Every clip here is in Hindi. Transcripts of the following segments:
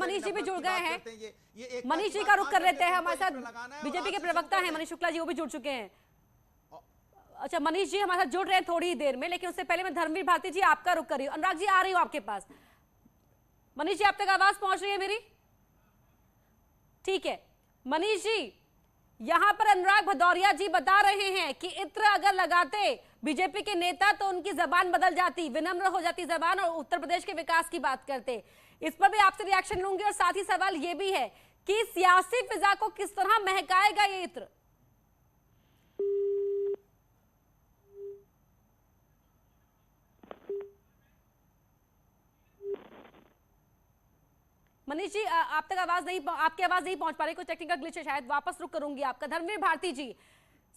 मनीष जी भी जुड़ गए हैं। मनीष जी का रुख कर लेते हैं, हमारे साथ बीजेपी के प्रवक्ता हैं मनीष शुक्ला जी, वो भी जुड़ चुके हैं। अच्छा, मनीष जी हमारे साथ जुड़ रहे हैं थोड़ी ही देर में, लेकिन उससे पहले मैं धर्मवीर भारती जी आपका रुख कर रही हूँ। अनुराग जी आ रही हूँ आपके पास। मनीष जी आप तक आवाज पहुंच रही है मेरी? ठीक है मनीष जी, यहां पर अनुराग भदौरिया जी बता रहे हैं कि इत्र अगर लगाते बीजेपी के नेता तो उनकी जबान बदल जाती, विनम्र हो जाती जबान और उत्तर प्रदेश के विकास की बात करते। इस पर भी आपसे रिएक्शन लूंगी और साथ ही सवाल यह भी है कि सियासी फिजा को किस तरह महकाएगा ये इत्र। मनीष जी आपकी आवाज नहीं पहुंच पा रही, कोई टेक्निकल ग्लिच है शायद, वापस रुक करूंगी आपका। धर्मवीर भारती जी,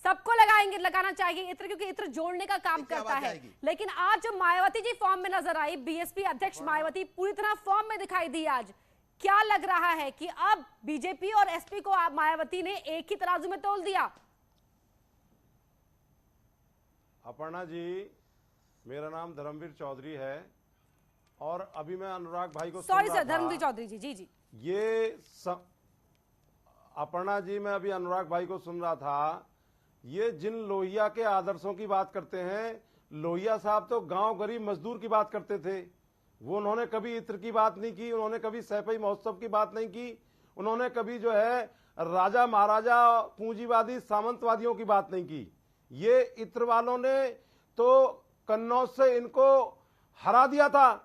सबको लगाना चाहिए इत्र, क्योंकि इत्र जोड़ने का काम करता है। लेकिन आज जो मायावती जी फॉर्म में नजर आई, बीएसपी अध्यक्ष मायावती पूरी तरह फॉर्म में दिखाई दी आज, क्या लग रहा है कि अब बीजेपी और एसपी को मायावती ने एक ही तराजू में तोल दिया? अपर्णा जी, मेरा नाम धर्मवीर चौधरी है और अभी मैं अनुराग भाई को सॉरी सर, धर्मवीर चौधरी जी। जी जी अपर्णा जी, मैं अभी अनुराग भाई को सुन रहा था। ये जिन लोहिया के आदर्शों की बात करते हैं, लोहिया साहब तो गांव गरीब मजदूर की बात करते थे। वो उन्होंने कभी इत्र की बात नहीं की, उन्होंने कभी सैफई महोत्सव की बात नहीं की, उन्होंने कभी जो है राजा महाराजा पूंजीवादी सामंतवादियों की बात नहीं की। ये इत्र वालों ने तो कन्नौज से इनको हरा दिया था।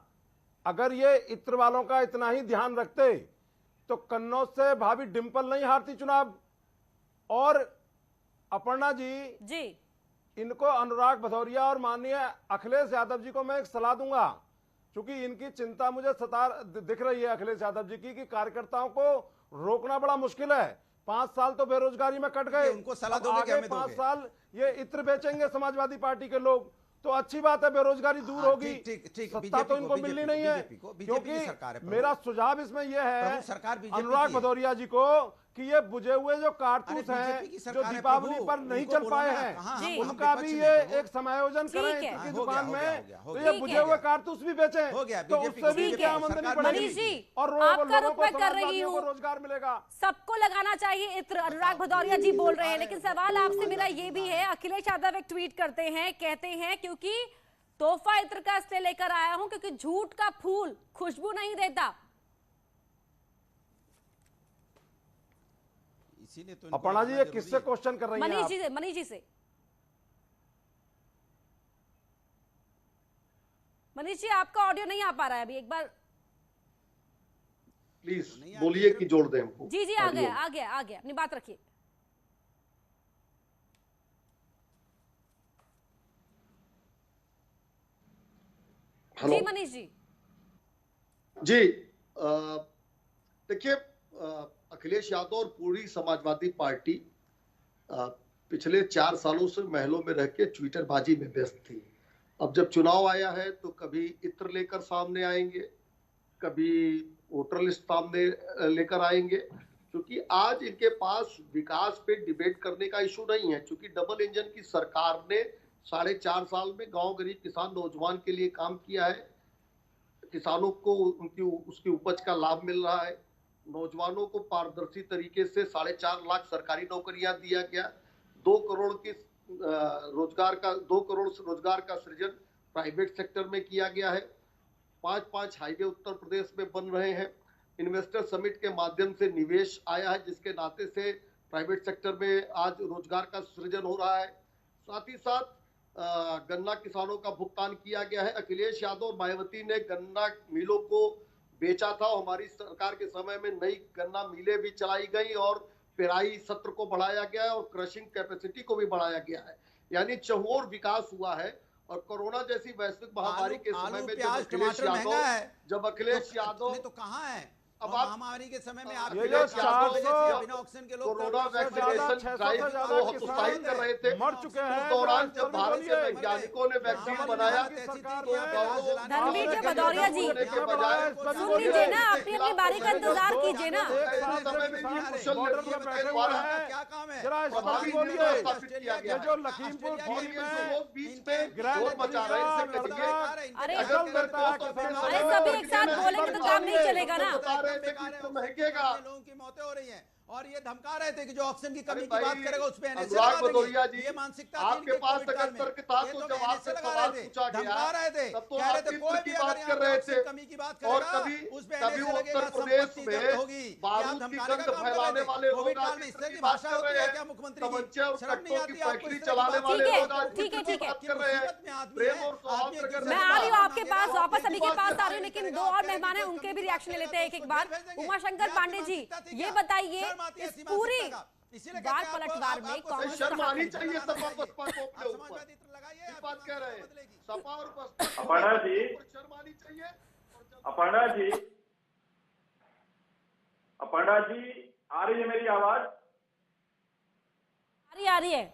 अगर ये इत्र वालों का इतना ही ध्यान रखते तो कन्नौज से भाभी डिंपल नहीं हारती चुनाव। और अपर्णा जी, इनको अनुराग भदौरिया और माननीय अखिलेश यादव जी को मैं एक सलाह दूंगा, क्योंकि इनकी चिंता मुझे दिख रही है अखिलेश यादव जी की, कि कार्यकर्ताओं को रोकना बड़ा मुश्किल है। 5 साल तो बेरोजगारी में कट गए, उनको सलाह दोगे, आगे 5 साल ये इत्र बेचेंगे समाजवादी पार्टी के लोग, तो अच्छी बात है, बेरोजगारी दूर होगी। सत्ता तो इनको मिलनी नहीं है, क्योंकि मेरा सुझाव इसमें यह है अनुराग भदौरिया जी को कि ये बुझे हुए जो कारतूस हैं जो दीपावली पर नहीं चल पाए हैं, उनका भी ये एक समायोजन करें इनकी दुकान में, तो ये बुझे हुए कारतूस भी बेचें, तो उससे भी क्या आमदनी बढ़ेगी और लोगों को रोजगार मिलेगा। सबको लगाना चाहिए इत्र, अनुराग भदौरिया जी बोल रहे हैं। लेकिन सवाल आपसे मेरा ये भी है, अखिलेश यादव एक ट्वीट करते हैं, कहते हैं क्योंकि तोहफा इत्र का इसलिए लेकर आया हूं क्योंकि झूठ का फूल खुशबू नहीं देता। तो अपर्णा जी, ये किससे क्वेश्चन कर रही हैं मनीष जी से। मनीष जी से। मनीष जी आपका ऑडियो नहीं आ पा रहा है अभी, एक बार प्लीज बोलिए कि जोड़ दें हमको। जी जी, आ गया, अपनी बात रखिए। जी मनीष जी। जी देखिए, अखिलेश यादव और पूरी समाजवादी पार्टी पिछले 4 सालों से महलों में रह के ट्विटरबाजी में व्यस्त थी। अब जब चुनाव आया है तो कभी इत्र लेकर सामने आएंगे, कभी वोटर लिस्ट सामने लेकर आएंगे, क्योंकि आज इनके पास विकास पे डिबेट करने का इशू नहीं है। क्योंकि डबल इंजन की सरकार ने 4.5 साल में गांव गरीब किसान नौजवान के लिए काम किया है, किसानों को उसकी उपज का लाभ मिल रहा है, नौजवानों को पारदर्शी तरीके से 4.5 लाख सरकारी नौकरियां दिया गया, 2 करोड़ रोजगार का सृजन प्राइवेट सेक्टर में किया गया है, 5 हाईवे उत्तर प्रदेश में बन रहे हैं, इन्वेस्टर समिट के माध्यम से निवेश आया है, जिसके नाते से प्राइवेट सेक्टर में आज रोजगार का सृजन हो रहा है। साथ ही साथ गन्ना किसानों का भुगतान किया गया है। अखिलेश यादव और मायावती ने गन्ना मिलों को बेचा था, हमारी सरकार के समय में नई गन्ना मिलें भी चलाई गई और पेराई सत्र को बढ़ाया गया है और क्रशिंग कैपेसिटी को भी बढ़ाया गया है। यानी चहुओर विकास हुआ है। और कोरोना जैसी वैश्विक महामारी के समय में जब अखिलेश यादव तो कहाँ है, अब महामारी के समय में आप कोरोना वैक्सीनेशन ड्राइव को हतोत्साहित कर रहे थे, मर चुके हैं, उस दौरान जब भारत के वैज्ञानिकों ने वैक्सीन बनाया, धर्मवीर जी भदौरिया जी सुन लीजिए ना, अपनी बारी का इंतजार कीजिए ना। क्या काम में जरा प्रभावी स्पष्ट बोलिए। न्यूज स्थापित किया ये गया जो है। लखीमपुर और खीरी ये में लोग बीच में ग्रैंड शोर मचा रहे हैं, इससे लड़का कहिए। अरे अकल देता है किसानों अरे को। सभी एक साथ बोलेंगे तो काम नहीं चलेगा ना। बता रहे थे कि तो महकेगा। लोगों की मौतें हो रही हैं और ये धमका रहे थे कि जो ऑक्सीजन की कमी अरे की बात भाई, करेगा उस पे एनएसए अनुराग लगा भदौरिया देंगे। जी, ये मानसिकता थी आपके इनके पास कोविड अगर काल में। तर्क था ये तो तो जब आपसे NSA लगा सवाल रहे थे, पूछा गया, धमका रहे थे, तब तो कह रहे आप थे कोई इत्र भी की अगर बात यहाँ कर पे रहे ऑक्सीजन थे। कमी की बात और करेगा कभी उस पे कभी NSA लगेगा, उत्तर प्रदेश संपत्ति जब्त होगी। में ये आप बारूद की धमकाने गंध का काम कर फैलाने रहे थे। वाले कोविड लोग काल आज में इस इत्र तरह की की बात भाषा कर होती रहे है हैं। क्या मुख्यमंत्री जी? तमंचे और शर्म नहीं कट्टों आती की आपको फैक्ट्री इस तरह की चलाने बात? वाले ठीक है, लोग आज ठीक है, इत्र की ठीक है। बात कर रहे हैं। मुसीबत में आदमी प्रेम है, और सौहार्द आदमी एक नगर दूसरे मैं से आ रही हूँ बात आपके मांगेगा, पास, वापस सभी के बात पास कर आ रही हूँ, लेकिन दो और मेहमान हैं, उनके भी रिएक्शन ले लेते हैं एक एक बार। उमाशंकर पांडे जी, ये बताइए इस पूरी बात पलटवार में कांग्रेस शर्म कहाँ आनी खड़ी? चाहिए सपा बसपा को अपने ऊपर। समाजवादी इत्र लगाइए, ये बात कह रहे हैं। सपा और बसपा को अपर्णा जी। ऊपर शर्म आनी चाहिए। अपर्णा जी, अपर्णा जी, आ रही है मेरी आवाज? आ रही है।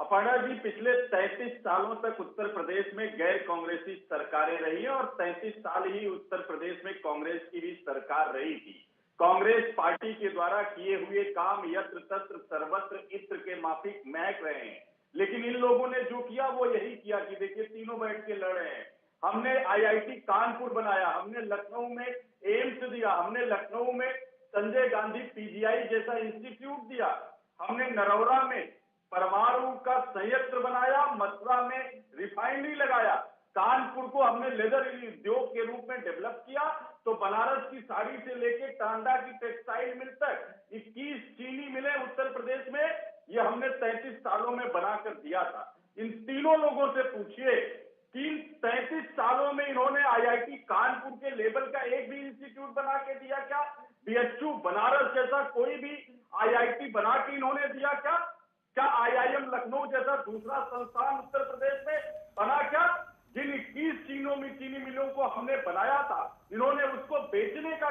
अपर्णा जी, पिछले 33 सालों तक उत्तर प्रदेश में गैर कांग्रेसी सरकारें रही हैं और 33 साल ही उत्तर प्रदेश में कांग्रेस की भी सरकार रही थी। कांग्रेस पार्टी के द्वारा किए हुए काम यत्र तत्र सर्वत्र इत्र के माफिक महक रहे हैं, लेकिन इन लोगों ने जो किया वो यही किया कि देखिए तीनों बैठ के लड़ रहे हैं। हमने IIT कानपुर बनाया, हमने लखनऊ में एम्स दिया, हमने लखनऊ में संजय गांधी PGI जैसा इंस्टीट्यूट दिया, हमने नरौरा में परमाणु का संयंत्र बनाया, मथुरा में रिफाइनरी लगाया, कानपुर को हमने लेदर उद्योग के रूप में डेवलप किया, तो बनारस की साड़ी से लेके टांडा की टेक्सटाइल मिल तक 21 चीनी मिले उत्तर प्रदेश में, ये हमने 33 सालों में बनाकर दिया था। इन तीनों लोगों से पूछिए कि 33 सालों में इन्होंने IIT कानपुर के लेवल का एक भी इंस्टीट्यूट बना के दिया क्या? BHU बनारस जैसा कोई भी IIT बना के इन्होंने दिया क्या? क्या IIM लखनऊ जैसा दूसरा संस्थान उत्तर प्रदेश में बना क्या? जिन 21 चीनी मिलों को हमने बनाया था, इन्होंने उसको बेचने का